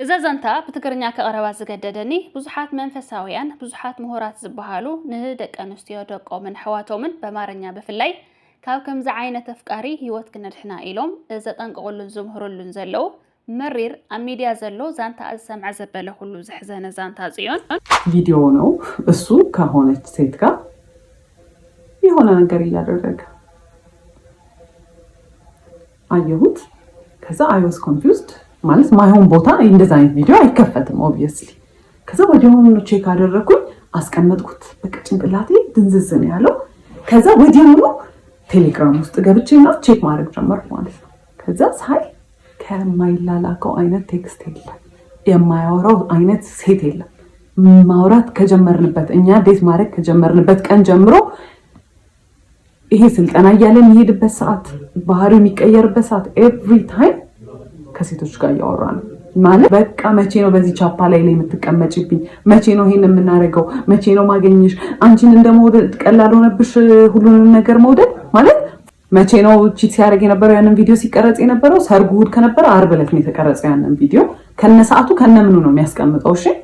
إذا زنتا بتكرنيا كقربات زجددني بزحات منفساويان بزحات مهورات زبهالو ندك أنستيو دق أو من حواتومن بمارنيا بفلاي كم زعينة تفكاري هيوت كنا رحنا إلهم إذا تنقولن زمهرلن زلو مرير أميديا زلو زانتا السمع زبالة كله زحزانة زانتا زيون فيديو نو السوق كهونت سيتكا يهونا نقري يادرك አየሁት ከዛ I was confused ማለት ማይሆን ቦታ እንደዛ አይነት ቪዲዮ አይከፈትም obviously ከዛ ወዲያውኑ ቼክ አደረኩኝ አስቀመጥኩት በቃ ጭንቅላቴ ድንዝዝ ነው ያለው ከዛ ወዲያውኑ ቴሌግራም ውስጥ ገብቼና ቼክ ማድረግ ጀመርኩ ማለት ነው ከዛ ሳይ ከማይላላከው አይነት ቴክስት የለም የማያወራው አይነት ሴት የለም ማውራት ከጀመርንበት እኛ ዴት ማድረግ ከጀመርንበት ቀን ጀምሮ ይሄ ስልጠና ያለ የሚሄድበት ሰዓት ባህሪው የሚቀየርበት ሰዓት ኤቭሪ ታይም ከሴቶች ጋር ያወራን ማለት በቃ መቼ ነው በዚህ ቻፓ ላይ የምትቀመጪብኝ መቼ ነው ይሄን የምናደርገው መቼ ነው ማገኘሽ አንቺን እንደመውደድ ቀላል ሆነብሽ ሁሉንም ነገር መውደድ ማለት መቼ ነው ቺት ሲያደርግ የነበረው ያንን ቪዲዮ ሲቀረጽ የነበረው ሰርጉ እሑድ ከነበረ ዓርብ ዕለት ነው የተቀረጸው ያንን ቪዲዮ ከነሰዓቱ ከነምኑ ነው የሚያስቀምጠው እሺ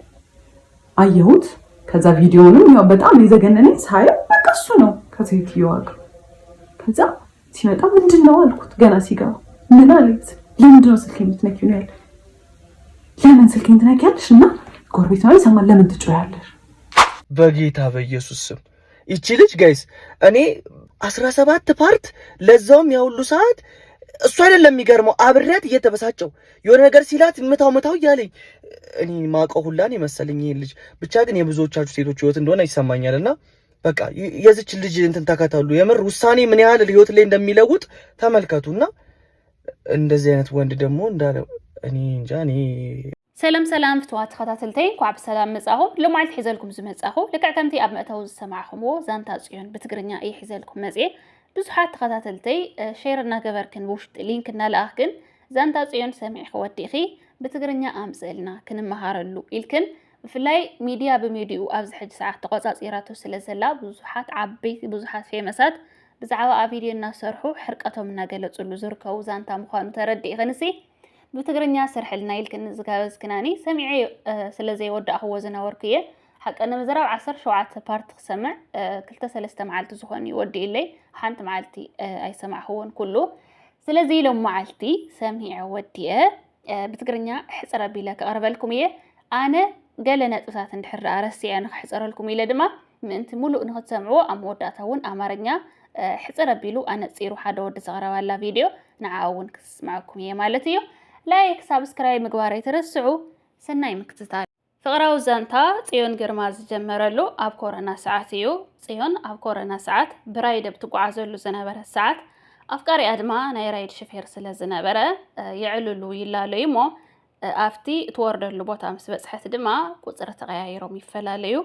አየሁት ከዛ ቪዲዮንም ያው በጣም ይዘገነነኝ ሳይ በቃ እሱ ነው ከሴትየዋ ጋር ከዛ ሲመጣ ምንድነው አልኩት ገና ሲገባ ምን አለኝ ለምንድነው ስልኬን የምትነኪው ነው ያለ ለምን ስልኬን ትነኪያለሽ እና ጎረቤት ነው ይሰማል ለምን ትጮያለሽ በጌታ በኢየሱስ ስም እቺ ልጅ ጋይስ እኔ 17 ፓርት ለዛውም ያውሉ ሰዓት እሱ አይደለም የሚገርመው አብሬያት እየተበሳጨው የሆነ ነገር ሲላት ምታው ያለኝ እኔ ማቀው ሁላን ይመስልኝ ይሄ ልጅ ብቻ ግን የብዙዎቻችሁ ሴቶች ህይወት እንደሆነ ይሰማኛልና በቃ የዚች ልጅ እንትን ተከታተሉ የምር ውሳኔ ምን ያህል ህይወት ላይ እንደሚለውጥ ተመልከቱና እንደዚህ አይነት ወንድ ደግሞ እንዳለ እኔ እንጃ እኔ ሰላም ፍትዋት ተከታተልተይ ኳብ ሰላም መጻሁ ለማልት ሒዘልኩም ዝመጻሁ ለከከምቲ ኣብ መእተው ዝሰማዕኹምዎ ዛንታ ጽዮን በትግርኛ ይሒዘልኩም መጽኤ ብዙሓት ተከታተልተይ ሼር እና ገበርክን ውሽጥ ሊንክ እና ለአኽን ዛንታ ጽዮን ሰሚዕ ወዲኺ በትግርኛ አምጽልና ክንመሃረሉ ኢልክን ፍላይ ሚዲያ በሚዲኡ ኣብዚ ሕጂ ሰዓት ተቆጻጽራቶ ስለዘላ ብዙሓት ዓበይቲ ብዙሓት ፌመሳት ብዛዕባ ኣብ ቪድዮ እናሰርሑ ሕርቀቶም እናገለጹሉ ዝርከቡ ዛንታ ምዃኑ ተረዲእ ኸንሲ በትግርኛ ሰርሕልና ኢልክን ዝጋበዝ ክናኒ ሰሚዕ ስለዘይ ወዳእኽዎ ዝነበርኩየ ሓቀነ ምዝራብ 17 ፓርት ክሰምዕ 2-3 መዓልቲ ዝኾኑ ይወዲ ኢለይ ሓንቲ መዓልቲ ኣይሰማዕኽዎን ኩሉ ስለዚ ሎም መዓልቲ ሰሚዕ ወዲየ በትግርኛ ሕፅረ ቢለ ከቕርበልኩም እየ ኣነ ገለ ነጥብታት እንድሕር ኣረሲያ ንኽሕፀረልኩም ኢለ ድማ ምእንቲ ሙሉእ ንኽትሰምዕዎ ኣብ መወዳእታ እውን ኣማርኛ ሕፅረ ቢሉ ኣነፂሩ ሓደ ወዲ ዘቕረባላ ቪድዮ ንዓውን ክስማዓኩም እየ ማለት እዩ ላይክ ሳብስክራይብ ምግባር ኣይትረስዑ ሰናይ ምክትታል ፍቕራዊ ዛንታ ጽዮን ግርማ ዝጀመረሉ ኣብ ኮሮና ሰዓት እዩ ጽዮን ኣብ ኮሮና ሰዓት ብራይድ ብትጓዓዘሉ ዝነበረ ሰዓት ኣፍቃሪኣ ድማ ናይ ራይድ ሾፌር ስለ ዝነበረ ይዕልሉ ይላለዩ እሞ ኣፍቲ ትወርደሉ ቦታ ምስ በጽሐት ድማ ቁጽሪ ተቀያይሮም ይፈላለዩ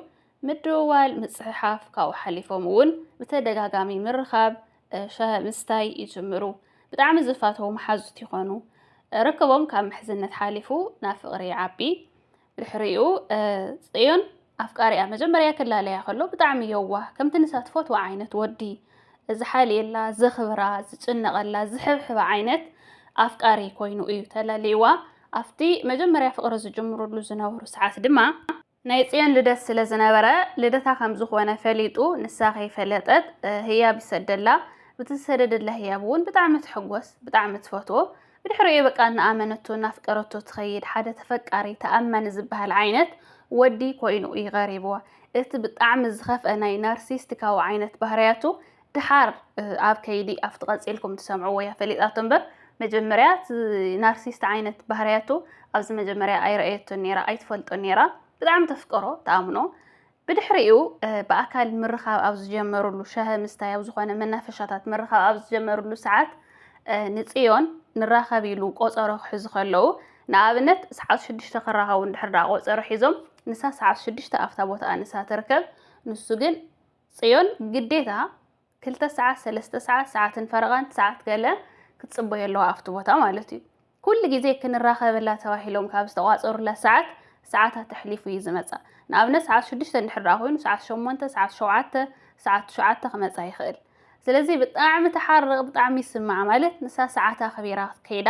ምድዋል ምጽሓፍ ካው ሓሊፎም እውን ብተደጋጋሚ ምርኻብ ምስታይ ይጅምሩ ብጣዕሚ ዝፋተው መሓዙት ይኾኑ ረከቦም ካብ ምሕዝነት ሓሊፉ ናብ ፍቕሪ ዓቢ ድሕሪኡ ጽዮን ኣፍቃሪኣ መጀመርያ ከላለያ ከሎ ብጣዕሚ የዋህ ከምቲ ንሳት ፈትዋ ዓይነት ወዲ ዝሓልየላ ዝኽብራ ዝጭነቐላ ዝሕብሕባ ዓይነት ኣፍቃሪ ኮይኑ እዩ ተላሊዋ ኣፍቲ መጀመርያ ፍቕሪ ዝጅምሩሉ ዝነበሩ ሰዓት ድማ ናይ ጽዮን ልደት ስለ ዝነበረ ልደታ ከም ዝኾነ ፈሊጡ ንሳኸ ይፈለጠት ህያብ ይሰደላ ብትሰደደላ ህያብ እውን ብጣዕሚ ትሕጎስ ብጣዕሚ ትፈትዎ ብድሕሪኡ በቃ ንኣመነቱ ናፍቀረቱ ትኸይድ ሓደ ተፈቃሪ ተኣማኒ ዝበሃል ዓይነት ወዲ ኮይኑ ይቐሪብዋ እቲ ብጣዕሚ ዝኸፍአ ናይ ናርሲስቲካዊ ዓይነት ባህርያቱ ድሓር ኣብ ከይዲ ኣብቲ ቀፂልኩም ትሰምዕዎ እያ ፈሊጣቶ እምበር መጀመርያ ናርሲስት ዓይነት ባህርያቱ ኣብዚ መጀመርያ ኣይረአየቶን ነይራ ኣይትፈልጦን ነይራ ብጣዕሚ ተፍቅሮ ተኣምኖ ብድሕሪኡ ብኣካል ምርኻብ ኣብ ዝጀመሩሉ ሻሂ ምስታይ ኣብ ዝኾነ መናፈሻታት ምርኻብ ኣብ ዝጀመሩሉ ሰዓት ንጽዮን ንራኸብ ኢሉ ቆፀሮ ክሕዙ ከለዉ ንኣብነት ሰዓት 6 ክራኸቡ እንድሕር ቆፀሮ ሒዞም ንሳ ሰዓት 6 ኣፍታ ቦታ ንሳ ትርከብ ንሱ ግን ጽዮን ግዴታ 2 ሰዓት 3 ሰዓት ሰዓትን ፈረቓን ሰዓት ገለ ክትጽበይ ኣለዋ ኣፍቲ ቦታ ማለት እዩ ኩሉ ግዜ ክንራኸበላ ተባሂሎም ካብ ዝተቋፀሩላ ሰዓታት ተሕሊፉ እዩ ዝመጻእ ንኣብነት ሰዓት 6 እንድሕር ኮይኑ ሰዓት 8 ሰዓት 7 ሰዓት 9 ክመጻ ይኽእል ስለዚ ብጣዕሚ ተሓርቕ ብጣዕሚ ይስማዕ ማለት ንሳ ሰዓታ ኸቢራ ከይዳ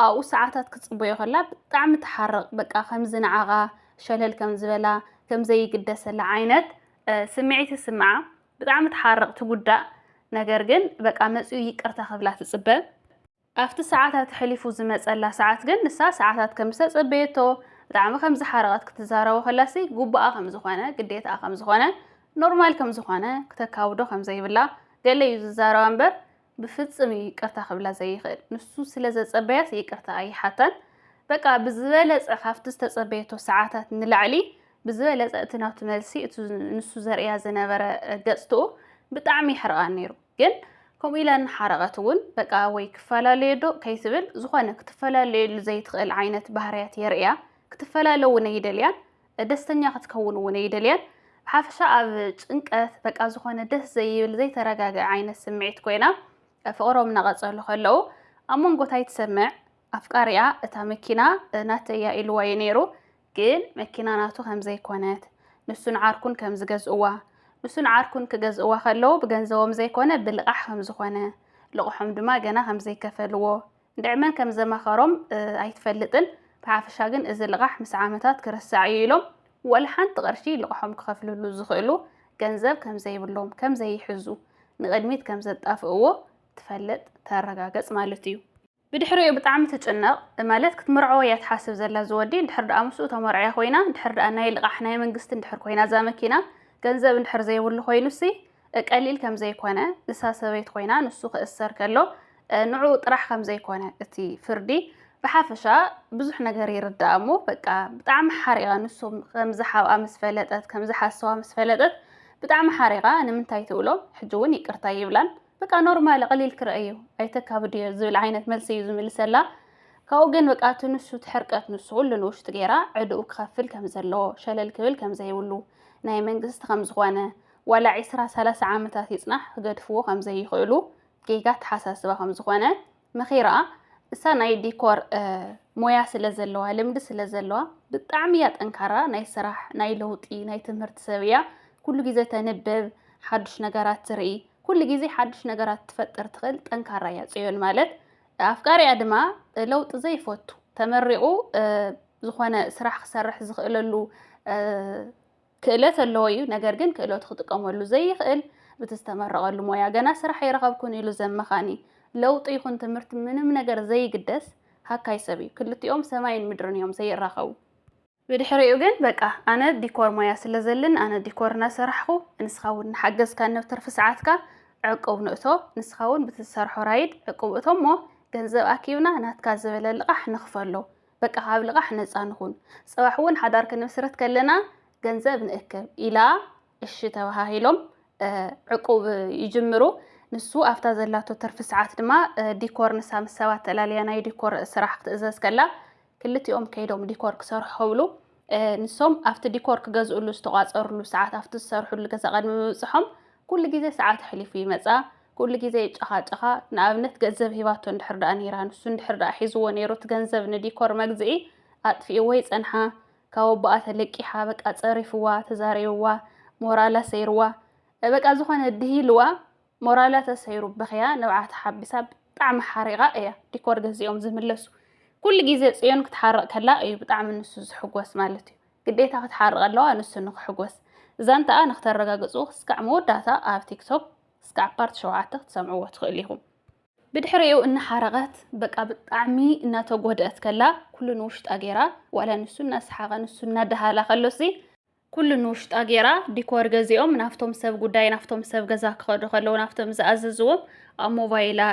أو ساعات كتصبي خلا بطعم تحرق بقى خمس نعغة شلل كم زبلا كم زي قدس العينات سمعتي السمعة بطعم تحرق تقودا نجرجن بقى مسؤول يكرت خبلات تصبه أفت ساعات حليفو زمت ألا ساعات جن نسا ساعات كم صبيتو بطعم خمس حرقات كتزارة وخلاسي جوبا خمس خانة قديت خمس خانة نورمال كم خانة كتكاودو خمس زي بلا قال لي يزارة أمبر بفتصم يكرت خبلا زي خير نسو سلازة صبيت يكرت أي حتى بقى بزبالة أخافت تصبيتو ساعات نلعلي بزبالة أتناوت ملسي نسو زرقيا زنابرة قصتو بطعم يحرقان نيرو جن كميلان حرقتون بقى وي كفالالي دو كيسبل زخانه كتفالالي زي تخيل عينة بهريات يرئيا كتفالالو ونيدليان دستنيا كتكون ونيدليان بحافشا أب ጭንቀት بقى زخانه دس زي ترقاق عينة سمعت كوينا فقرو من غصلو خلو أمون قوتاي تسمع أفكاريا اتا مكينا ناتيا إلواي نيرو كين مكينا ناتو خمزي كونات نسون عاركون كمز جزءوا نسون عاركون كجزءوا خلو بجنزوم زي كونه بالقح خمز خونه لقحهم دما جنا خمزي كفلوه دعمان كم زما خرم أيتفلتن بعافشاجن إذا لقح مسعامتات كرسعيلهم والحن تغرشي لقحهم كخفلو لزخلو جنزب كم زي بلوم كم زي حزو نقدميت كم زد أفقوه تفلت ترجعت مالتيو بدحريو بطعم تجنق مالت كتمرعو يتحاسب زلا زودي ندحر أمسو تمرعي خوينا ندحر أنا يلقحنا منقست ندحر خوينا زامكينا جنزب ندحر زي ولو خوينسي قليل كم زي كونه لساسبيت خوينا نسوق السر كله نوعو طرح كم زي كونه اتي فردي بحافشا بزح نجار يردامو بقى بطعم حريقه نسو كمزحا امس فلطت كمزحا سوا امس فلطت بطعم حريقه انا من تايتولو حجون يقرتا يبلان بقى نورمال قليل كرأيو ايتكابدي زول عينت ملسي زملسلا كاوغن بقى تنسو تحرقت نسو لنوش تغيرا عدو كخفل كم زلو شلل كبل كم زي ولو ناي منقست خمس خوانه ولا 10-30 عامتات يصنح قدفو خم زي يخيلو كيغات حساسبه خم زخونه مخيرا اسا ناي ديكور مويا سلازلوا لمد سلازلوا بطعميا طنكارا ناي سراح ناي لوطي ناي تمرت سبيا كل غيزه تنبب حدش نغارات تري كل غيزه حدش نغارات تفطر تخل طنكارا يا صيون مالت افكاري ادما لوط زي فوتو تمرعو زخونه سراح خسرح زخللو كእለት ኣለወዩ ነገር ግን ክእለት ክትጥቀመሉ ዘይኽእል ብትስተመረቀሉ ሞያ ገና ስራሕ ይረኸብኩን ኢሉ ዘመኻኒ ለውጥ ይኹን ትምህርት ምንም ነገር ዘይግደስ ሃካይ ሰብ ክልቲኦም ሰማይን ምድርን እዮም ዘይራኸቡ ብድሕሪኡ ግን በቃ ኣነ ዲኮር ሞያ ስለዘልን ኣነ ዲኮርና ስራሕኹ ንስኻውን ሓገዝካ ነብተርፍ ሰዓትካ ዕቁብ ንእቶ ንስኻውን ብትሰርሖ ራይድ ዕቁብ እቶሞ ገንዘብ ኣኪብና ናትካ ዝበለ ልቃሕ ንኽፈሎ በቃ ካብ ልቃሕ ነፃ ንኹን ጽባሕውን ሓዳር ክንምስረት ከለና ገንዘብ ንእክብ ኢላ እሺ ተባሂሎም ዕቁብ ይጅምሩ ንሱ ኣፍታ ዘላቶ ተርፍ ሰዓት ድማ ዲኮር ንሳ ምሰባት ተላልያ ናይ ዲኮር ስራሕ ክትእዘዝ ከላ ክልቲኦም ከይዶም ዲኮር ክሰርሑ ብሉ ንሶም ኣፍቲ ዲኮር ክገዝኡሉ ዝተቋፀሩሉ ሰዓት ኣፍቲ ዝሰርሑሉ ገዛ ቀድሚ ምብፅሖም ኩሉ ግዜ ሰዓት ሕሊፉ ይመፃ ኩሉ ግዜ ጨኻጨኻ ንኣብነት ገንዘብ ሂባቶ እንድሕር ዳኣ ነይራ ንሱ እንድሕር ዳኣ ሒዝዎ ነይሩ እቲ ገንዘብ ንዲኮር መግዝኢ ኣጥፊኡ ወይ ፀንሓ كاوبا تلقيها بقى صرفوا تزاريوا مورالا سيروا بقى زخونه دهيلوا مورالا تسيروا بخيا نوعات حبسه طعم حريقه ايا ديكور غزيوم زملسو كل غيزه صيون كتحرق كلا اي بطعم نسو زحغوس مالتي ግዴታ ክትሓርቅ ኣለዋ ንሱ ንክሕጎስ እዛንታ ንክተረጋግፁ እስካዕ መወዳታ ኣብ ቲክቶክ እስካዕ ፓርት 7 ክትሰምዕዎ ትኽእሉ ኢኹም بدحريو إن حرقت بقى بطعمي إنها تقودت كلا كل نوشت أجيرا ولا نسونا سحاقا نسونا دهالا خلصي كل نوشت أجيرا ديكور جزيوم نافتهم سب قداي نافتهم سب جزاك خلو نافتهم زعززوم موبايلا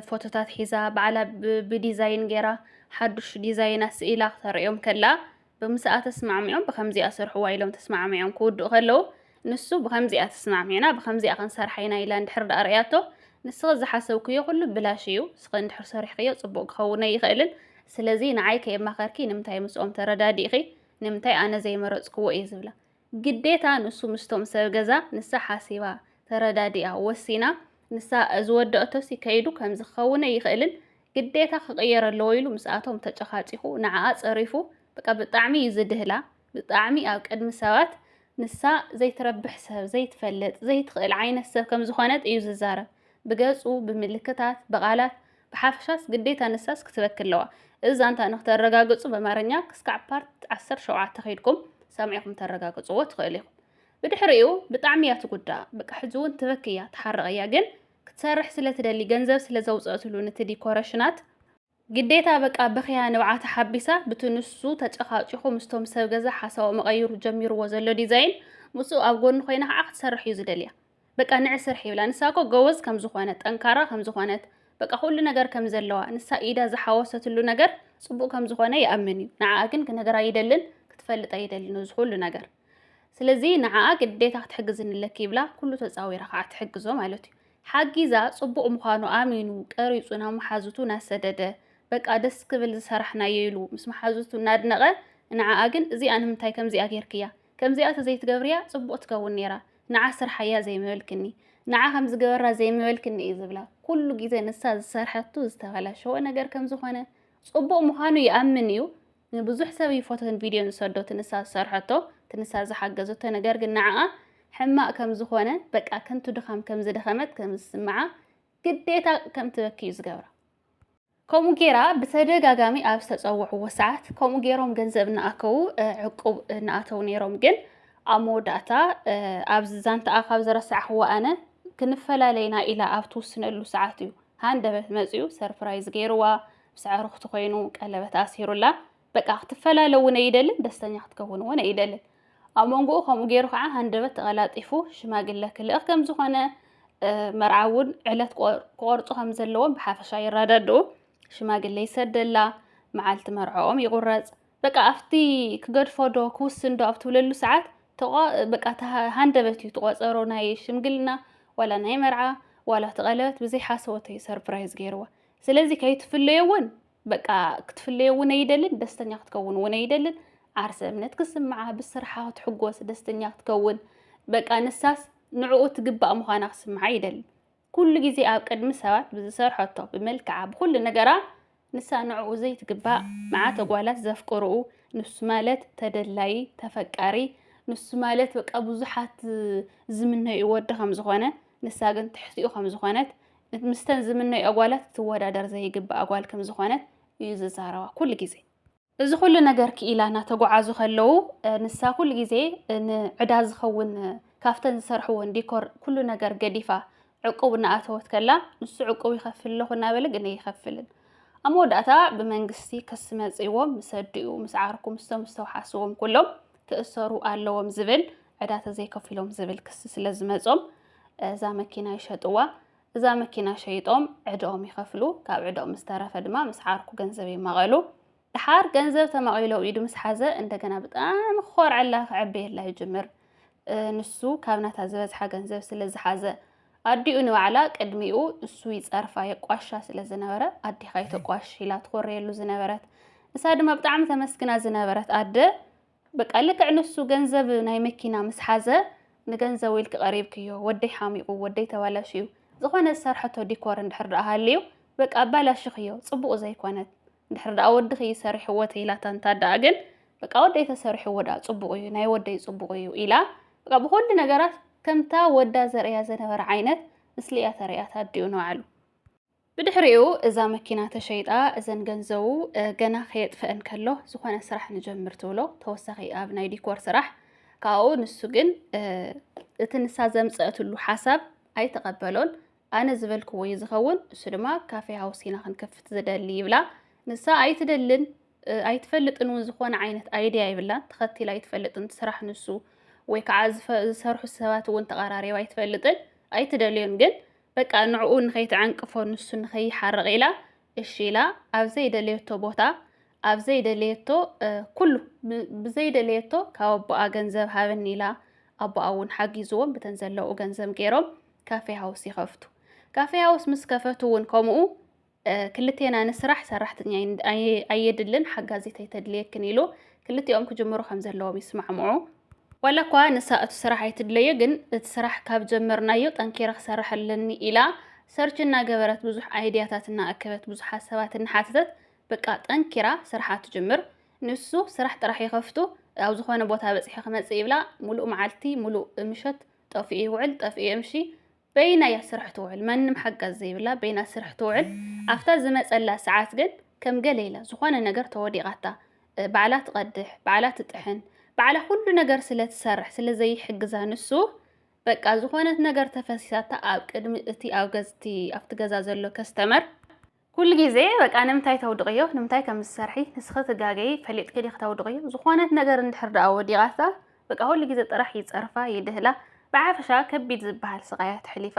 فوتوتات حساب على بديزاين جيرا حدش ديزاين أسئلة أكثر يوم كلا بمساعة تسمع معهم بخمزي أسر حوايلهم تسمع معهم كود خلو نسو بخمزي تسمع معنا بخمزي أخنصر حينا إلى نحرد أرياته نسخ زحاسوكيو كله بلاشيو سخن دحر صريحيو صبوق خونا يخيلن سلازي نعايك يما خاركي نمتاي مسؤوم تردادي خي نمتاي انا زي مرصكو اي زبلا قديتا نسو مستوم سبغزا نسا حاسيبا تردادي وسينا نسا ازودأتو سي كيدو كم زخونا يخيلن قديتا خغير اللويلو مساعتهم تجخاتيخو نعاات صريفو بقى بطعمي يزدهلا بطعمي او قدم سوات نسا زي تربح سب زي تفلت زي تخيل عين السب كم زخونات ايو ززارة بقصو بملكتات بقالات بحافشاس قديتا نساس كتبكلوا إذا أنت نخترجاجص بمارنيا كسكع بارت 10 شوعة تخيلكم سامعكم ترجاجص وتخيلكم بدحريو بطعميات قدا بقى حزون تبكيا تحرقيا جن كتسرح سلة دلي جنزب سلة زوجات لون ديكوريشنات قديتها بقى بخيا نوعات حبيسة بتنسو تتأخاجخو مستوم سوغزا حساو مغير جمير وزلو ديزاين مسو أبغون خوينا عقد سرح يزدليا بقى نعسر حيولا نساكو جوز كم زخوانت أنكارا كم زخوانت بقى كل نجار كم زلوا نسا إيدا زحواسة له نجار صبو كم زخوانه يأمني نعاقن كنجار يدلن كتفلت يدلن زخول نجار سلازي نعاق قديتها تحجزن لك يبلا كله تزاوي رخاء تحجزه مالتي حاجزا صبو مخانو آمينو قريصونا محازوتو ناسدده بقى دس قبل سرحنا يلو مس محازوتو نادنقه نعاقن زي أنا متاي كم زي أغيركيا كم زي أتزيت قبريا صبو تكون نيرا نعسر حياة زي ملكني نعاهم زقبرة زي ملكني إزبلا كله جيزي نسا سرحتو استغلا شو نجار كم زخانه صبو مخانو يأمنيو بزح سوي فوتو فيديو نسودو تنسا سرحتو تنسا زحجزته نجار جنعاء حماء كم زخانه بقى كنتو دخم كم زدخمت كم سمعة قديتا كم تبكي زقبرة كم جيرا بتدقاقامي أبستوعوا وساعات كم جيرهم جنزب نأكو عقب نأتو نيرهم جن أموداتا أبزانت أخاف زرسع هو أنا كنفلا لينا إلى أبتوسن له ساعاتيو هاندبت مزيو سرفرايز جيروا بسعر اختخينو قلبت أسيرو لا بقى اختفلا لو نيدلن دستني اختكون وانا يدلن أمونغو خم جيرو خا هاندبت غلاطيفو شماقل لك الأخكم زخانة مرعون علت قورتو هم زلوهم بحافشا يراددو شماقل يسدلا معالت مرعوم يغرز بقى أفتي كقد فودو كوسندو أفتوللو ساعات بقى هاندبت يتقوصرو ناي شمقلنا ولا ناي مرعا ولا تغلبت بزي حاسوتي سربرايز جيروا سلازي كيتفليون بقى كتفليون يدلن دستنيا تكون ونا يدلن عرس امنت قسم معها بالسرحه تحقوس دستنيا تكون بقى نساس نعو تقبا مخانا قسم معها يدلن كل جزي اب قدم سوات بزسرحته بملكعه بكل نجرا نسا نعو زي تقبا مع تقوالات زفقرو نس مالت تدلاي تفكاري نس مالت بقى بزحات زمنه يود خم زخونه نسا كن تحسيو خم زخونت مستنزم منه أقوالات تودادر زي جب أقوال كم زخونت يززاروا كل جزء إذا كل نجار كإلهنا تقعزو خلوا نسا كل جزء إن عداز خون كافتن سرحون ديكور كل نجار قديفة عقوبنا أتوت كلا نس عقوب يخفل له نابلج إنه يخفلن أمود أتا بمنجستي كسمات زيوم مسديو مسعاركم مستوحاسوهم كلهم تأثروا علىهم زبل عدات زي كفيلهم زبل كسس لازمزهم إذا مكينا يشطوا إذا مكينا شيطهم عدهم يخفلوا كاب عدهم مسترف دما مسعاركو جنزبي مغلو تحار جنزب تمغيلو يدو مسحازة انت كنا بتقام خور على عبيه الله يجمر نسو كابنات هزبز جنزب سلز حازة أدي أنو على قدميو نسو يتصرفا يقواشا سلز نبرة أدي خايتو قواش لا تخوري يلو زنبرات نساد ما بتعم تمسكنا زنبرات أدي بقالك عنسو جنزب ناي مكينا مسحازة نجنزو يلك قريب كيو ودي حاميقو ودي توالاشيو زخوانة سرحتو ديكور ندحر هاليو بقى بالاش خيو صبو زي كونت ندحر أود خي سرح وتي لا تنتداغن بقى ودي تسرح ودا صبو يو ناي ودي صبو يو إلا بقى بكل نجارات كمتا ودا زريا زنبر عينت مثليا ثريات هديو نوعلو بدحريو إذا مكينا تشيطا إذا نجنزو جنا خيط فإن كله زخوانة سرح نجمر تولو توسخي أبناي ديكور سرح كاو نسوجن تنسا زمصأتلو حسب أي تقبلون أنا زبلك ويزخون سلما كافي هاوسينا خنكفت زدلي يبلا نسا أي تدلن أي تفلت إنه زخون عينة أيديا يبلا تختي لا يتفلت أنت سرح نسو ويكعز سرح السوات وانت قراري ويتفلتن أي تدلين جن بقى نعقون خيت عنك فور نسو نخي حرق إلا الشيلا أبزي دليتو بوتا أبزي دليتو كله بزي دليتو كاوبا جنزب هابني لا أبو أون حقي زوم بتنزلوا جنزم جيرم كافي هاوس يخفتو كافي هاوس مسكفتون كمو كلتينا نسرح سرحتني أيدلن حق زيتي تدليك كنيلو كلتي يوم كجمرو خمزلوا يسمع معه ولا كوا نساء تسرح يتدلي جن تسرح كاب جمرنا يو تنكير سرح لني إلى سرجنا جبرت بزح أيدياتنا أكبت بزح حساباتنا حاتت بقى تنكيرا سرحات جمر نسو سرحت راح يخفتو أو زخوانة بوتها بس خمس يبلا ملو معلتي ملو مشت طفئي وعل طفئي امشي بين يسرح توعل من محق الزيبلا بين سرح توعل أفتر زمت ألا ساعات جد ከም ገሌላ ዝኾነ ነገር ተወዲቃታ ባዕላ ትቀድሕ ባዕላ ትጥሕን ባዕላ ኩሉ ነገር ስለትሰርሕ ስለዘይሕግዛ ንሱ በቃ ዝኾነት ነገር ተፈሲሳታ ኣብ ቅድሚ እቲ ኣብ ገዝቲ ኣብቲ ገዛ ዘሎ ከስተመር ኩሉ ግዜ በቃ ንምንታይ ተውድቅዮ ንምንታይ ከም ዝሰርሒ ንስኺ ትጋገይ ፈሊጥክ ዲኻ ተውድቅዮ ዝኾነት ነገር እንድሕር ደኣ ወዲቃታ በቃ ኩሉ ግዜ ጥራሕ ይፀርፋ ይድህላ ብዓፈሻ ከቢድ ዝበሃል ስቃያት ሕሊፋ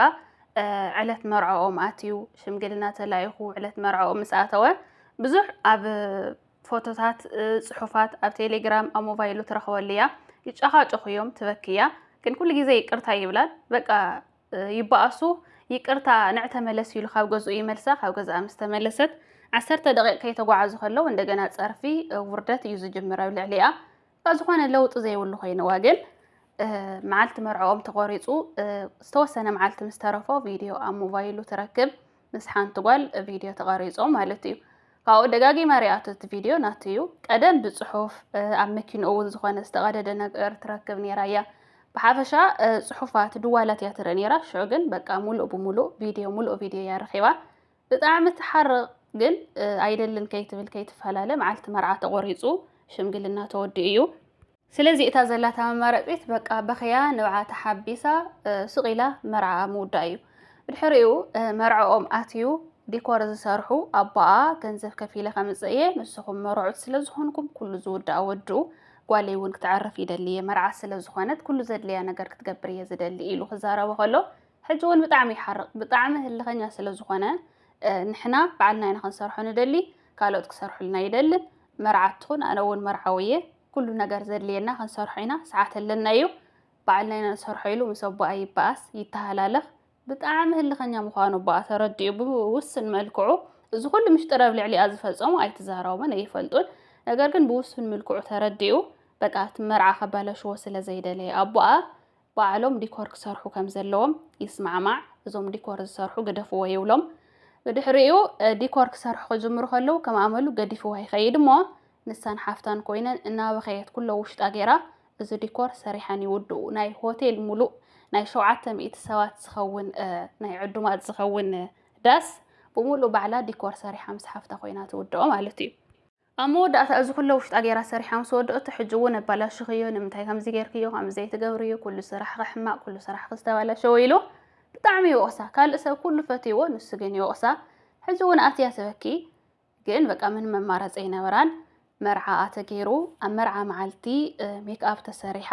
ዕለት መርዓኦም ኣትዩ ሽምግልና ተላይኹ ዕለት መርዓኦም ምስ ኣተወ ብዙሕ ኣብ ፎቶታት ጽሑፋት ኣብ ቴሌግራም ኣብ ሞባይሉ ትረኽበልያ ይጨኻጨኹ እዮም ትበክያ ግን ኩሉ ግዜ ይቅርታ ይብላል በቃ ይባኣሱ ይቅርታ ንዕተመለስ ኢሉ ካብ ገዝኡ ይመልሳ ካብ ገዝኣ ምስ ተመለሰት 10 ደቂቃ ከይተጓዓዙ ከለዉ እንደገና ፀርፊ ውርደት እዩ ዝጅምር ኣብ ልዕሊኣ ዝኾነ ለውጢ ዘይብሉ ኮይኑዋ ግን መዓልቲ መርዓኦም ተቆሪፁ ዝተወሰነ መዓልቲ ምስ ተረፎ ቪድዮ ኣብ ሞባይሉ ትረክብ ምስ ሓንቲ ጓል ቪድዮ ተቀሪፆም ማለት እዩ ካብኡ ደጋጊማ ሪኣቶ እቲ ቪድዮ ናትዩ ቀደም ብፅሑፍ ኣብ መኪንኡ እውን ዝኾነ ዝተቀደደ ነገር ትረክብ ነይራ እያ ብሓፈሻ ጽሑፋት ድዋላት እያ ትርኢ ነይራ ሽዑ ግን በቃ ሙሉእ ብሙሉእ ሙሉእ ቪድዮ እያ ረኺባ ብጣዕሚ ትሓርቕ ግን ኣይደልን ከይትብል ከይትፈላለ መዓልቲ መርዓ ተቆሪፁ ሽምግልና ተወዲኡ እዩ ስለዚ እታ ዘላታ መማረፂት በቃ በኸያ ንብዓ ተሓቢሳ ስቂላ መርዓ ምውዳእ እዩ ብድሕሪኡ መርዓኦም ኣትዩ ዲኮር ዝሰርሑ ኣባኣ ገንዘብ ከፊለ ከምፅየ ንስኹም መርዑት ስለዝኾንኩም ኩሉ ዝውዳእ ወድኡ ጓለይ እውን ክትዓርፍ ይደሊ እየ መርዓ ስለዝኾነት ኩሉ ዘድልያ ነገር ክትገብር እየ ዝደሊ ኢሉ ክዛረበ ከሎ ሕጂ እውን ብጣዕሚ ይሓርቕ ብጣዕሚ ህልኸኛ ስለዝኾነ ንሕና በዓልና ኢና ክንሰርሖ ንደሊ ካልኦት ክሰርሑልና ይደልን መርዓትኹን ኣነ እውን መርዓዊ እየ ኩሉ ነገር ዘድልየና ክንሰርሖ ኢና ሰዓት ኣለና እዩ በዓልና ኢና ንሰርሖ ኢሉ ምስ ኣባኣ ይበኣስ ይተሃላለኽ ብጣዕሚ ህልኸኛ ምዃኑ ኣባኣ ተረዲኡ ብውስን መልክዑ እዚ ኩሉ ምስጢር ኣብ ልዕሊኣ ዝፈፀሙ ኣይትዛረቦን ኣይፈልጡን ነገር ግን ብውስን መልክዑ ተረዲኡ በቃ እቲ መርዓ ከባላሽዎ ስለዘይደለየ ኣባኣ ባዕሎም ዲኮር ክሰርሑ ከም ዘለዎም ይስማዕማዕ እዞም ዲኮር ዝሰርሑ ገደፍዎ ይብሎም ብድሕሪኡ ዲኮር ክሰርሑ ክጅምሩ ከለዉ ከም ኣመሉ ገዲፍዋ ይኸይድ እሞ ንሳን ሓፍታን ኮይነን እናበኸየት ኩሎ ውሽጣ ገይራ እዚ ዲኮር ሰሪሐን ይውድኡ ናይ ሆቴል ሙሉእ ናይ 700 ሰባት ዝኸውን ናይ ዕዱማት ዝኸውን ዳስ ብሙሉእ ባዕላ ዲኮር ሰሪሓ ምስ ሓፍታ ኮይና ትውድኦ ማለት እዩ ኣብ መወዳእታ እዚ ኩሎ ውሽጣ ገይራ ሰሪሓ ምስ ወድእቱ ሕጂ እውን ኣባላሽኽዮ ንምንታይ ከምዚ ጌርክዮ ከምዚ ዘይትገብርዮ ኩሉ ስራሕ ክሕማቕ ኩሉ ስራሕ ክስተባላሸወ ኢሉ ብጣዕሚ ይወቕሳ ካልእ ሰብ ኩሉ ፈትይዎ ንሱ ግን ይወቕሳ ሕጂ እውን ኣትያ ትበኪ ግን በቃ ምን መማረፂ ይነበራን መርዓ ኣተገይሩ ኣብ መርዓ መዓልቲ ሜክኣፕ ተሰሪሓ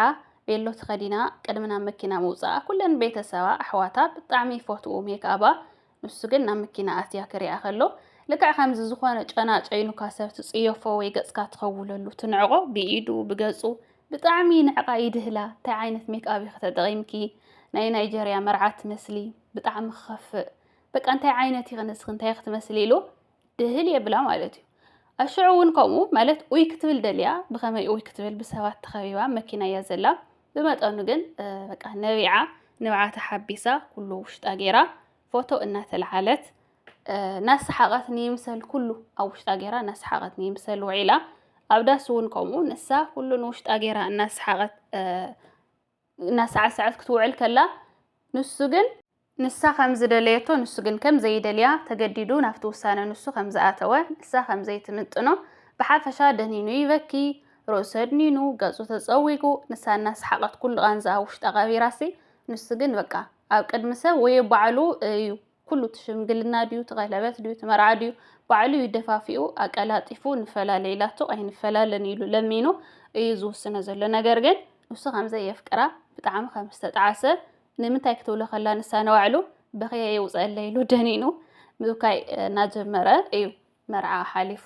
ቤሎ ተኸዲና ቅድምና መኪና ምውፃኣ ኩለን ቤተሰባ ኣሕዋታ ብጣዕሚ ይፈትኡ ሜክኣባ ንሱ ግን ናብ መኪና ኣትያ ክሪኣ ከሎ ልክዕ ከምዚ ዝኾነ ጨና ጨይኑካ ሰብ ትፅየፎ ወይ ገፅካ ትኸውለሉ ትንዕቆ ብኢዱ ብገፁ ብጣዕሚ ንዕቃ ይድህላ እንታይ ዓይነት ሜክኣብ ከተጠቒምኪ ናይ ናይጀርያ መርዓ ትመስሊ ብጣዕሚ ክኸፍእ በቃ እንታይ ዓይነት ይኽንስክ እንታይ ክትመስሊ ኢሉ ድህል የብላ ማለት እዩ ኣሽዑ እውን ከምኡ ማለት ኡይ ክትብል ደልያ ብኸመይ ኡይ ክትብል ብሰባት ተኸቢባ መኪና እያ ዘላ ብመጠኑ ግን በቃ ነቢዓ ንብዓ ተሓቢሳ ኩሉ ውሽጣ ገይራ ፎቶ እናተለዓለት ናስሓቐት ንይምሰል ኩሉ ኣብ ውሽጣ ገይራ ናስሓቐት ንይምሰል ውዒላ ኣብ ዳስ እውን ከምኡ ንሳ ኩሉ ንውሽጣ ገይራ እናስሓቐት እናሳዕሳዓት ክትውዕል ከላ ንሱ ግን ንሳ ከም ዝደለየቶ ንሱ ግን ከም ዘይደልያ ተገዲዱ ናብቲ ውሳነ ንሱ ከም ዝኣተወ ንሳ ከም ዘይትምጥኖ ብሓፈሻ ደኒኑ ይበኪ ርእሱ ኣድኒኑ ገፁ ተፀዊጉ ንሳ እናስሓቐት ኩሉ ቃንዛ ውሽጣ ቀቢራሲ ንሱ ግን በቃ ኣብ ቅድሚ ሰብ ወይ ባዕሉ እዩ ኩሉ ትሽምግልና ድዩ ትቐለበት ድዩ ትመርዓ ድዩ ባዕሉ ይደፋፊኡ ኣቀላጢፉ ንፈላለይላቱ ኣይንፈላለን ኢሉ ለሚኑ እዩ ዝውስነ ዘሎ ነገር ግን ንሱ ከምዘይ የፍቅራ ብጣዕሚ ከም ዝተጣዓሰ ንምንታይ ክትብሎ ከላ ንሳ ነባዕሉ በኸየ የውፀለ ኢሉ ደኒኑ ምብካይ እናጀመረ እዩ መርዓ ሓሊፉ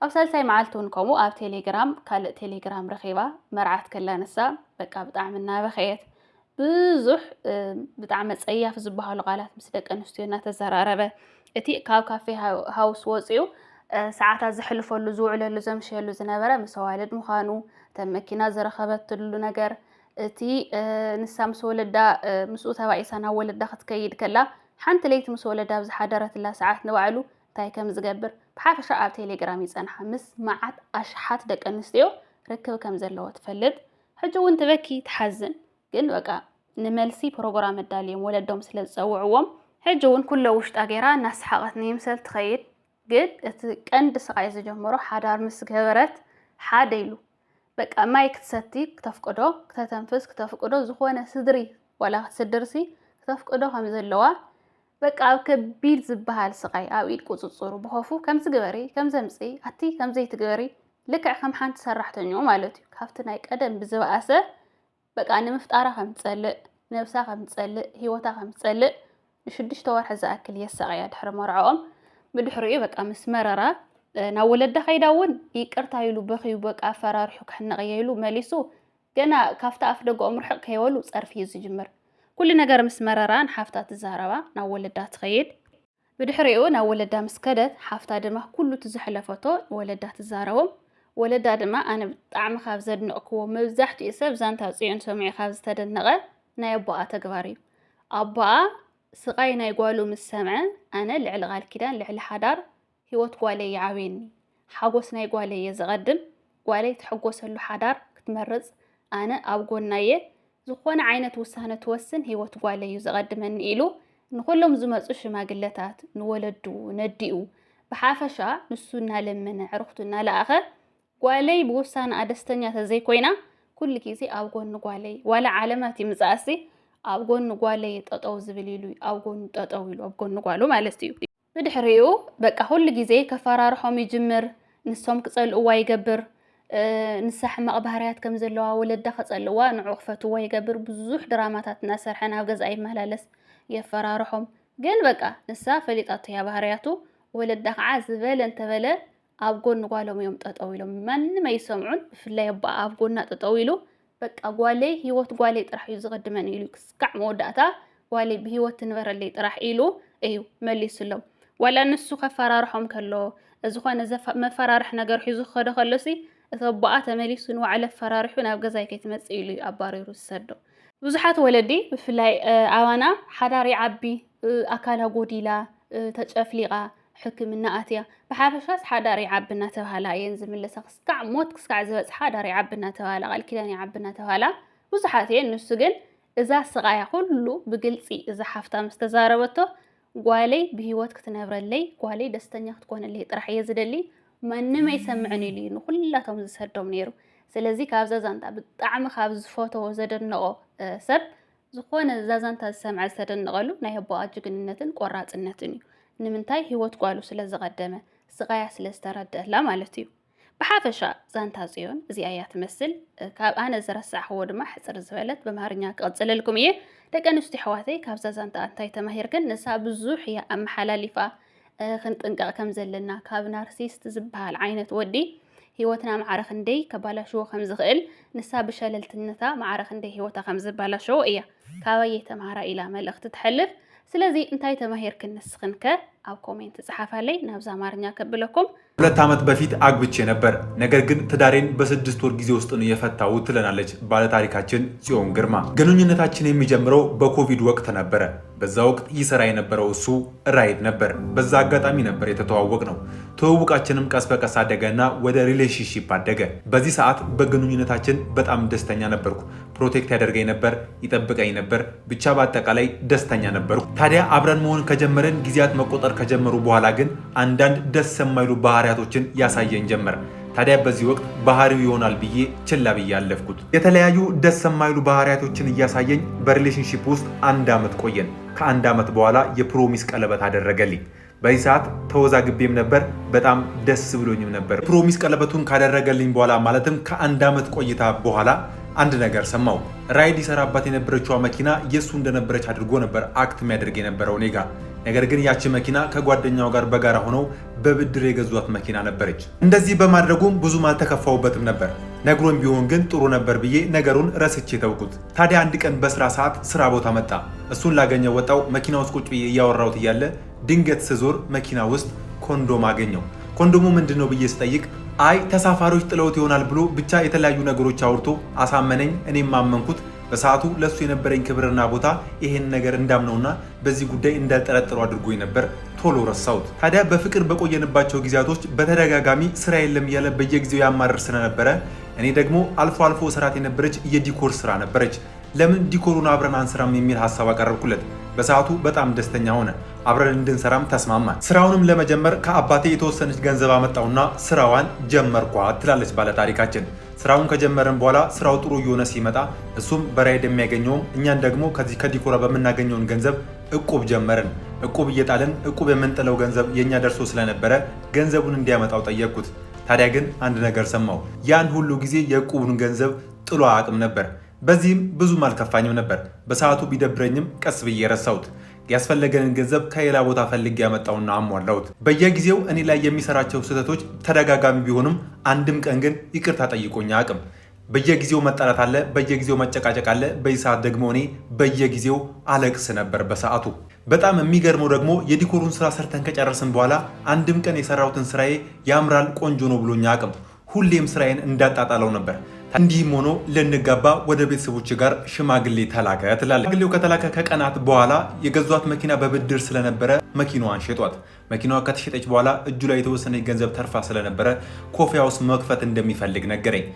ኣብ ሳልሳይ መዓልቲ እውን ከምኡ ኣብ ቴሌግራም ካልእ ቴሌግራም ረኺባ መርዓት ከላ ንሳ በቃ ብጣዕሚ እናበኸየት ብዙሕ ብጣዕሚ ፀያፍ ዝበሃሉ ቃላት ምስ ደቂ ኣንስትዮ እናተዘራረበ እቲ ካብ ካፌ ሃውስ ወፂኡ ሰዓታት ዝሕልፈሉ ዝውዕለሉ ዘምሸሉ ዝነበረ ምስ ኣዋልድ ምዃኑ እተን መኪና ዝረኸበትሉ ነገር እቲ ንሳ ምስ ወለዳ ምስኡ ተባኢሳ ናብ ወለዳ ክትከይድ ከላ ሓንቲ ለይቲ ምስ ወለዳ ብዝሓደረትላ ሰዓት ንባዕሉ እንታይ ከም ዝገብር ብሓፈሻ ኣብ ቴሌግራም ይፀንሓ ምስ መዓት ኣሽሓት ደቂ ኣንስትዮ ርክብ ከም ዘለዎ ትፈልጥ ሕጂ እውን ትበኪ ትሓዝን ግን በቃ ንመልሲ ፕሮግራም ኣዳልዮም ወለዶም ስለ ዝፀውዕዎም ሕጂ እውን ኩሎ ውሽጣ ገይራ እናስሓቐት ንይምሰል ትኸይድ ግን እቲ ቀንዲ ስቃይ ዝጀመሮ ሓዳር ምስ ገበረት ሓደ ኢሉ በቃ ማይ ክትሰቲ ክተፍቅዶ ክተተንፍስ ክተፍቅዶ ዝኾነ ስድሪ ወላ ክትስድርሲ ክተፍቅዶ ከም ዘለዋ በቃ ኣብ ከቢድ ዝበሃል ስቃይ ኣብ ኢድ ቁፅፅሩ ብኸፉ ከም ዝገበሪ ከም ዘምፂ ኣቲ ከም ዘይትገበሪ ልክዕ ከም ሓንቲ ሰራሕተኛ ማለት እዩ ካብቲ ናይ ቀደም ብዝበኣሰ በቃ ንምፍጣራ ከም ትጸልእ ነብሳ ከም ትጸልእ ሂወታ ከም ትጸልእ ንሽዱሽተ ወርሒ ዝኣክል የሰቃያ ድሕሪ መርዓኦም ብድሕሪኡ በቃ ምስ መረራ ናብ ወለዳ ከይዳውን ይቅርታ ኢሉ በኺዩ በቃ ፈራርሑ ክሕነቀየሉ መሊሱ ገና ካፍታ ኣፍ ደገኦም ርሕቅ ከይበሉ ፀርፊ ዝጅምር ኩሉ ነገር ምስ መረራን ሓፍታ ትዛረባ ናብ ወለዳ ትኸይድ ብድሕሪኡ ናብ ወለዳ ምስ ከደት ሓፍታ ድማ ኩሉ ትዝሕለፈቶ ወለዳ ትዛረቦም ወለዳ ድማ ኣነ ብጣዕሚ ካብ ዘድንቕክዎ መብዛሕትኡ ሰብ ዛንታ ጽዮን ሰሚዑ ካብ ዝተደነቐ ናይ ኣቦኣ ተግባር እዩ ኣቦኣ ስቃይ ናይ ጓሉ ምስ ሰምዐ ኣነ ልዕሊ ቃል ኪዳን ልዕሊ ሓዳር ሂወት ጓለይ ይዓብየኒ ሓጎስ ናይ ጓለይ ዝቐድም ጓለይ ትሕጎሰሉ ሓዳር ክትመርጽ ኣነ ኣብ ጎናየ ዝኾነ ዓይነት ውሳነ ትወስን ሂወት ጓለይ ዝቐድመኒ ኢሉ ንኩሎም ዝመፁ ሽማግለታት ንወለዱ ነዲኡ ብሓፈሻ ንሱ እናለመነ ዕርኽቱ እናለኣኸ ጓለይ ብውሳነ ደስተኛ ተዘይኮይና ኩሉ ግዜ ኣብ ጎኒ ጓለይ ዋላ ዓለማት ይምፃእሲ ኣብ ጎኒ ጓለይ ጠጠው ዝብል ኢሉ ኣብ ጎኒ ጠጠው ኢሉ ኣብ ጎኒ ጓሉ ማለት እዩ ብድሕሪኡ በቃ ኩሉ ግዜ ከፈራርሖም ይጅምር ንሶም ክጸልእዋ ይገብር ንሳሕ መቕባህርያት ከም ዘለዋ ወለዳ ከጸልዋ ንዑ ክፈትዋ ይገብር ብዙሕ ድራማታት እናሰርሐ ናብ ገዛ ይመላለስ የፈራርሖም ግን በቃ ንሳ ፈሊጣቱ ያ ባህርያቱ ወለዳ ከዓ ዝበለ እንተበለ ኣብ ጎኒ ጓሎም እዮም ጠጠው ኢሎም ማንም ኣይሰምዑን ብፍላይ ኣባ ኣብ ጎና ጠጠው ኢሉ በቃ ጓለይ ሂወት ጓለይ ጥራሕ እዩ ዝቐድመን ኢሉ ክስካዕ መወዳእታ ጓለይ ብሂወት ትንበረለይ ጥራሕ ኢሉ እዩ መሊሱሎም ዋላ ንሱ ከፈራርሖም ከሎ ዝኾነ መፈራርሕ ነገር ሒዙ ክኸደ ከሎሲ እቲ ኣቦኣ ተመሊሱ ንዋዕለ ፈራርሑ ናብ ገዛይ ከይትመጽእ ኢሉ ኣባሪሩ ዝሰዶ ብዙሓት ወለዲ ብፍላይ ኣዋና ሓዳር ይዓቢ ኣካላ ጎዲላ ተጨፍሊቓ ሕክምና ኣትያ ብሓፈሻስ ሓዳር ይዓቢ እናተባህላ እየን ዝምለሳ ክስካዕ ሞት ክስካዕ ዝበፅሓ ሓዳር ይዓቢ እናተባህላ ቃል ኪዳን ይዓቢ እናተባህላ ብዙሓት እየን ንሱ ግን እዛ ስቃያ ኩሉ ብግልፂ እዛ ሓፍታ ምስ ተዛረበቶ ጓለይ ብሂወት ክትነብረለይ ጓለይ ደስተኛ ክትኮነለይ ጥራሕ እየ ዝደሊ ማንም ኣይሰምዕን ኢሉ ንኩላቶም ዝሰዶም ነይሩ ስለዚ ካብ ዛዛንታ ብጣዕሚ ካብ ዝፈተዎ ዘደነቆ ሰብ ዝኾነ ዛዛንታ ዝሰምዐ ዝተደነቀሉ ናይ ኣቦኣ ጅግንነትን ቆራፅነትን እዩ ንምንታይ ሂወት ጓሉ ስለ ዝቐደመ ስቃያ ስለ ዝተረድአላ ማለት እዩ ብሓፈሻ ዛንታ ጽዮን እዚኣ እያ ትመስል ካብ ኣነ ዝረሳዕኽዎ ድማ ሕፅር ዝበለት ብማርኛ ክቕፅለልኩም እየ ደቂ ኣንስትዮ ኣሕዋተይ ካብዛ ዛንታ እንታይ ተማሂርክን ንሳ ብዙሕ እያ ኣመሓላሊፋ ክንጥንቀቕ ከም ዘለና ካብ ናርሲስት ዝበሃል ዓይነት ወዲ ሂወትና ማዕረ ክንደይ ከባላሽዎ ከም ዝኽእል ንሳ ብሸለልትነታ ማዕረ ክንደይ ሂወታ ከም ዝባላሽዎ እያ ካባየ ተማሃራ ኢላ መልእኽቲ ትሕልፍ ስለዚ እንታይ ተማሂርክን ንስኽንከ ኣብ ኮሜንት ጻሓፋለይ ናብዛ አማርኛ ከብለኩም 2 ዓመት በፊት አግብቼ ነበር ነገር ግን ትዳሬን በ6 ወር ጊዜ ውስጥ ነው የፈታው ትለናለች ባለ ታሪካችን ጽዮን ግርማ ግንኙነታችን የሚጀምረው በኮቪድ ወቅት ነበር በዛ ወቅት ይሰራ የነበረው እሱ ራይድ ነበር በዛ አጋጣሚ ነበር የተተዋወቅነው ተዋውቃችንም ቀስ በቀስ አደገና ወደ ሪሌሽንሺፕ አደገ በዚህ ሰዓት በግንኙነታችን በጣም ደስተኛ ነበርኩ ፕሮቴክት ያደርገኝ ነበር ይጠብቀኝ ነበር ብቻ በአጠቃላይ ደስተኛ ነበርኩ ታዲያ አብረን መሆን ከጀመረን ጊዜያት መቆጠር ከጀመሩ በኋላ ግን አንዳንድ ደስ የማይሉ ባህሪያቶችን ያሳየን ጀመረ ታዲያ በዚህ ወቅት ባህሪው ይሆናል ብዬ ችላ ብዬ አለፍኩት የተለያዩ ደስ የማይሉ ባህሪያቶችን ያሳየኝ በሪሌሽንሺፕ ውስጥ 1 ዓመት ቆየን ከ1 ዓመት በኋላ የፕሮሚስ ቀለበት አደረገልኝ በዚህ ሰዓት ተወዛግቤም ነበር በጣም ደስ ብሎኝም ነበር ፕሮሚስ ቀለበቱን ካደረገልኝ በኋላ ማለትም ከ1 ዓመት ቆይታ በኋላ አንድ ነገር ሰማው ራይድ ይሰራባት የነበረችው መኪና የሱ እንደነበረች አድርጎ ነበር አክት የሚያደርግ የነበረው ኔጋ ነገር ግን ያቺ መኪና ከጓደኛው ጋር በጋራ ሆነው በብድር የገዟት መኪና ነበረች እንደዚህ በማድረጉም ብዙም አልተከፋውበትም ነበር ነግሮም ቢሆን ግን ጥሩ ነበር ብዬ ነገሩን ረስቼ ተውኩት ታዲያ አንድ ቀን በስራ ሰዓት ስራ ቦታ መጣ እሱን ላገኘው ወጣው መኪናው ውስጥ ቁጭ ብዬ ያወራውት ያለ ድንገት ስዞር መኪና ውስጥ ኮንዶም አገኘው ኮንዶሙ ምንድነው ብዬ ስጠይቅ አይ ተሳፋሪዎች ጥለውት ይሆናል ብሎ ብቻ የተለያዩ ነገሮች አውርቶ አሳመነኝ እኔም ማመንኩት በሰዓቱ ለሱ የነበረኝ ክብርና ቦታ ይሄን ነገር እንዳምነውና በዚህ ጉዳይ እንዳልጠረጠሩ አድርጎኝ ነበር ቶሎ ረሳውት ታዲያ በፍቅር በቆየንባቸው ጊዜያቶች በተደጋጋሚ ስራ የለም ያለ በየጊዜው ያማረር ስለነበረ እኔ ደግሞ አልፎ አልፎ ስራት የነበረች የዲኮር ስራ ነበረች ለምን ዲኮሩን አብረን አንስራም የሚል ሐሳብ አቀረብኩለት በሰዓቱ በጣም ደስተኛ ሆነ። አብረን እንድንሰራም ተስማማን። ስራውንም ለመጀመር ከአባቴ የተወሰነች ገንዘብ አመጣውና ስራዋን ጀመርኳት ትላለች ባለታሪካችን። ስራውን ከጀመረን በኋላ ስራው ጥሩ እየሆነ ሲመጣ እሱም በራይድ የሚያገኘውም እኛን ደግሞ ከዚህ ከዲኮራ በምናገኘውን ገንዘብ እቁብ ጀመርን። እቁብ እየጣልን እቁብ የምንጥለው ገንዘብ የኛ ደርሶ ስለነበረ ገንዘቡን እንዲያመጣው ጠየቅኩት። ታዲያ ግን አንድ ነገር ሰማው። ያን ሁሉ ጊዜ የእቁቡን ገንዘብ ጥሎ አያውቅም ነበር። በዚህም ብዙም አልከፋኝም ነበር። በሰዓቱ ቢደብረኝም ቀስ ብዬ ረሳሁት። ያስፈለገንን ገንዘብ ከሌላ ቦታ ፈልጌ ያመጣውና አሟላሁት። በየጊዜው እኔ ላይ የሚሰራቸው ስህተቶች ተደጋጋሚ ቢሆኑም አንድም ቀን ግን ይቅርታ ጠይቆኝ አያውቅም። በየጊዜው መጣላት አለ፣ በየጊዜው መጨቃጨቅ አለ። በዚህ ሰዓት ደግሞ እኔ በየጊዜው አለቅስ ነበር በሰዓቱ። በጣም የሚገርመው ደግሞ የዲኮሩን ስራ ሰርተን ከጨረስን በኋላ አንድም ቀን የሰራሁትን ስራዬ ያምራል፣ ቆንጆ ነው ብሎኝ አያውቅም። ሁሌም ስራዬን እንዳጣጣለው ነበር። እንዲህም ሆኖ ልንጋባ ወደ ቤተሰቦች ጋር ሽማግሌ ተላከ ትላለች። ሽማግሌው ከተላከ ከቀናት በኋላ የገዟት መኪና በብድር ስለነበረ መኪናዋን ሸጧት። መኪናዋ ከተሸጠች በኋላ እጁ ላይ የተወሰነች ገንዘብ ተርፋ ስለነበረ ኮፊያ ውስጥ መክፈት እንደሚፈልግ ነገረኝ።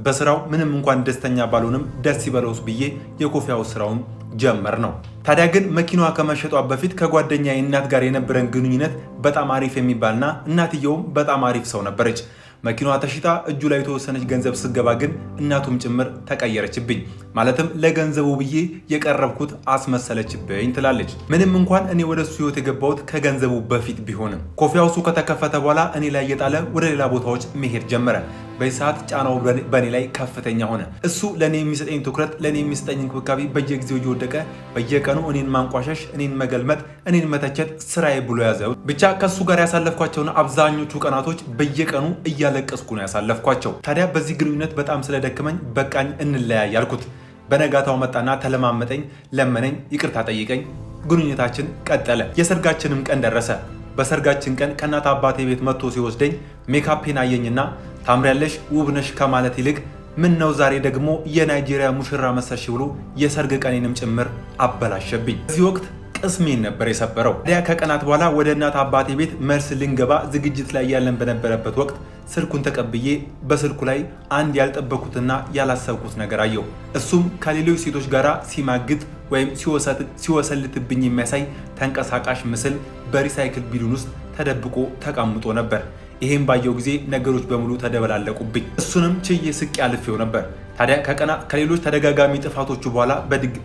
በስራው ምንም እንኳን ደስተኛ ባልሆንም ደስ ይበለውስ ብዬ የኮፊያ ውስጥ ስራውን ጀመር ነው። ታዲያ ግን መኪናዋ ከመሸጧ በፊት ከጓደኛ እናት ጋር የነበረን ግንኙነት በጣም አሪፍ የሚባልና እናትየውም በጣም አሪፍ ሰው ነበረች። መኪናዋ ተሽጣ እጁ ላይ የተወሰነች ገንዘብ ስገባ ግን እናቱም ጭምር ተቀየረችብኝ። ማለትም ለገንዘቡ ብዬ የቀረብኩት አስመሰለችብኝ ትላለች። ምንም እንኳን እኔ ወደ እሱ ህይወት የገባሁት ከገንዘቡ በፊት ቢሆንም ኮፊ ሃውሱ ከተከፈተ በኋላ እኔ ላይ እየጣለ ወደ ሌላ ቦታዎች መሄድ ጀመረ። በዚህ ሰዓት ጫናው በእኔ ላይ ከፍተኛ ሆነ። እሱ ለእኔ የሚሰጠኝ ትኩረት፣ ለእኔ የሚሰጠኝ እንክብካቤ በየጊዜው እየወደቀ በየቀኑ እኔን ማንቋሸሽ፣ እኔን መገልመጥ፣ እኔን መተቸት ስራዬ ብሎ ያዘው። ብቻ ከእሱ ጋር ያሳለፍኳቸውን አብዛኞቹ ቀናቶች በየቀኑ እያለቀስኩ ነው ያሳለፍኳቸው። ታዲያ በዚህ ግንኙነት በጣም ስለደከመኝ በቃኝ እንለያይ አልኩት። በነጋታው መጣና ተለማመጠኝ፣ ለመነኝ፣ ይቅርታ ጠይቀኝ። ግንኙነታችን ቀጠለ። የሰርጋችንም ቀን ደረሰ። በሰርጋችን ቀን ከእናት አባቴ ቤት መጥቶ ሲወስደኝ ሜካፔን አየኝና ታምሪያለሽ ውብነሽ ከማለት ይልቅ ምን ነው ዛሬ ደግሞ የናይጄሪያ ሙሽራ መሰልሽ ብሎ የሰርግ ቀኔንም ጭምር አበላሸብኝ። በዚህ ወቅት ቅስሜን ነበር የሰበረው። ታዲያ ከቀናት በኋላ ወደ እናት አባቴ ቤት መልስ ልንገባ ዝግጅት ላይ ያለን በነበረበት ወቅት ስልኩን ተቀብዬ በስልኩ ላይ አንድ ያልጠበኩትና ያላሰብኩት ነገር አየሁ። እሱም ከሌሎች ሴቶች ጋር ሲማግጥ ወይም ሲወሰልትብኝ የሚያሳይ ተንቀሳቃሽ ምስል በሪሳይክል ቢሉን ውስጥ ተደብቆ ተቀምጦ ነበር። ይሄን ባየው ጊዜ ነገሮች በሙሉ ተደበላለቁብኝ። እሱንም ችዬ ስቄ አልፌው ነበር። ታዲያ ከሌሎች ተደጋጋሚ ጥፋቶቹ በኋላ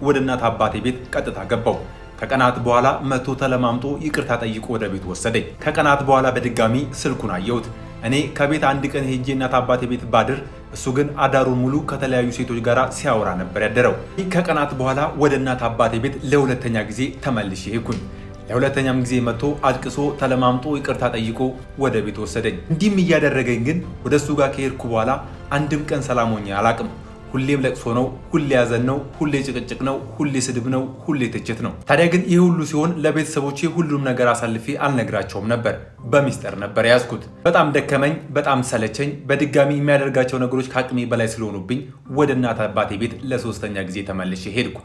ወደ እናት አባቴ ቤት ቀጥታ ገባው። ከቀናት በኋላ መቶ ተለማምጦ ይቅርታ ጠይቆ ወደ ቤት ወሰደኝ። ከቀናት በኋላ በድጋሚ ስልኩን አየሁት። እኔ ከቤት አንድ ቀን ሄጄ እናት አባቴ ቤት ባድር፣ እሱ ግን አዳሩን ሙሉ ከተለያዩ ሴቶች ጋር ሲያወራ ነበር ያደረው። ከቀናት በኋላ ወደ እናት አባቴ ቤት ለሁለተኛ ጊዜ ተመልሼ ሄድኩኝ። ለሁለተኛም ጊዜ መጥቶ አልቅሶ ተለማምጦ ይቅርታ ጠይቆ ወደ ቤት ወሰደኝ። እንዲህም እያደረገኝ ግን ወደ እሱ ጋር ከሄድኩ በኋላ አንድም ቀን ሰላም ሆኜ አላቅም። ሁሌም ለቅሶ ነው፣ ሁሌ ያዘን ነው፣ ሁሌ ጭቅጭቅ ነው፣ ሁሌ ስድብ ነው፣ ሁሌ ትችት ነው። ታዲያ ግን ይህ ሁሉ ሲሆን ለቤተሰቦቼ ሁሉም ነገር አሳልፌ አልነግራቸውም ነበር። በሚስጥር ነበር ያዝኩት። በጣም ደከመኝ፣ በጣም ሰለቸኝ። በድጋሚ የሚያደርጋቸው ነገሮች ከአቅሜ በላይ ስለሆኑብኝ ወደ እናት አባቴ ቤት ለሶስተኛ ጊዜ ተመልሼ ሄድኩ።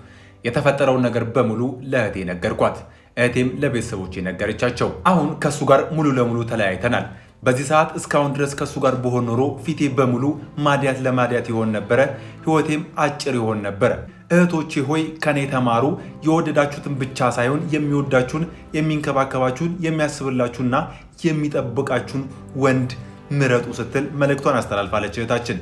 የተፈጠረውን ነገር በሙሉ ለእህቴ ነገርኳት። እህቴም ለቤተሰቦቼ ነገረቻቸው። አሁን ከሱ ጋር ሙሉ ለሙሉ ተለያይተናል። በዚህ ሰዓት እስካሁን ድረስ ከሱ ጋር በሆን ኖሮ ፊቴ በሙሉ ማዲያት ለማዲያት ይሆን ነበረ፣ ህይወቴም አጭር ይሆን ነበረ። እህቶቼ ሆይ ከኔ ተማሩ። የወደዳችሁትን ብቻ ሳይሆን የሚወዳችሁን፣ የሚንከባከባችሁን፣ የሚያስብላችሁና የሚጠብቃችሁን ወንድ ምረጡ ስትል መልእክቷን አስተላልፋለች እህታችን።